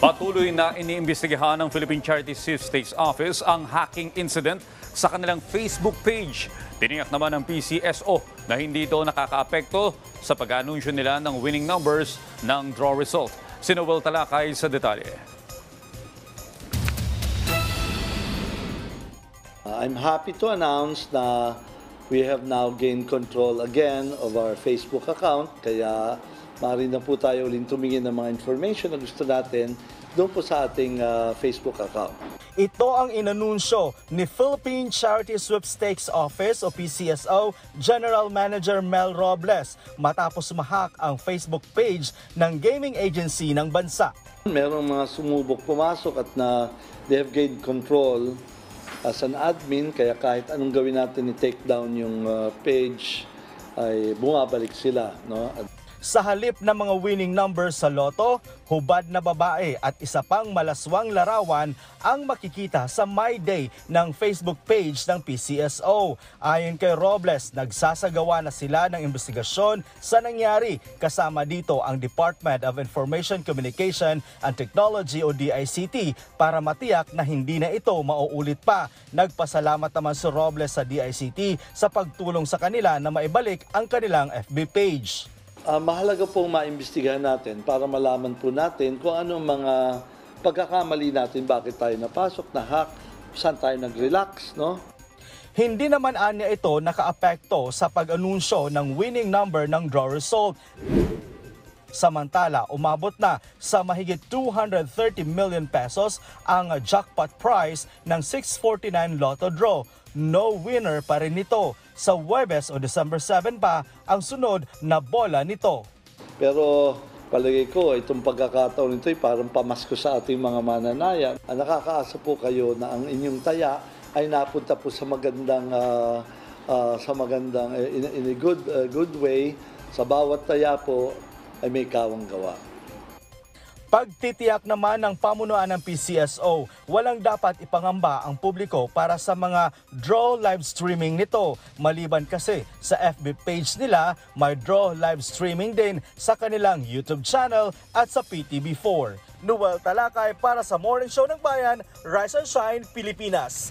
Patuloy na iniimbestigahan ng Philippine Charity Sweepstakes Office ang hacking incident sa kanilang Facebook page. Tiniyak naman ng PCSO na hindi ito nakakaapekto sa pag-anunsyo nila ng winning numbers ng draw result. Si Noel Talakay sa detalye. I'm happy to announce na we have now gained control again of our Facebook account. Kaya maaari na po tayo uling tumingin ng mga information na gusto natin doon po sa ating Facebook account. Ito ang inanunsyo ni Philippine Charity Sweepstakes Office o PCSO General Manager Mel Robles matapos mahack ang Facebook page ng gaming agency ng bansa. Merong mga sumubok pumasok at na they have gained control as an admin, kaya kahit anong gawin natin i-take down yung page ay bumabalik sila, no? Sa halip ng mga winning numbers sa loto, hubad na babae at isa pang malaswang larawan ang makikita sa My Day ng Facebook page ng PCSO. Ayon kay Robles, nagsasagawa na sila ng investigasyon sa nangyari. Kasama dito ang Department of Information Communication and Technology o DICT para matiyak na hindi na ito mauulit pa. Nagpasalamat naman si Robles sa DICT sa pagtulong sa kanila na maibalik ang kanilang FB page. Mahalaga pong maimbestigahan natin para malaman po natin kung anong mga pagkakamali natin, bakit tayo napasok, na-hack, saan tayo nag-relax, no? Hindi naman anya ito nakaapekto sa pag-anunsyo ng winning number ng draw result. Samantala, umabot na sa mahigit 230 million pesos ang jackpot prize ng 649 Lotto draw. No winner pa rin nito. Sa Huwebes o December 7 pa ang sunod na bola nito. Pero palagay ko, itong pagkakataon nito ay parang pamasko sa ating mga mananayan. Nakakaasa po kayo na ang inyong taya ay napunta po sa magandang in a good way. Sa bawat taya po ay may kawang gawa. Pagtitiyak naman ng pamunuan ng PCSO, walang dapat ipangamba ang publiko para sa mga draw live streaming nito. Maliban kasi sa FB page nila, may draw live streaming din sa kanilang YouTube channel at sa PTV4. Noel Talakay para sa Morning Show ng Bayan, Rise and Shine, Pilipinas.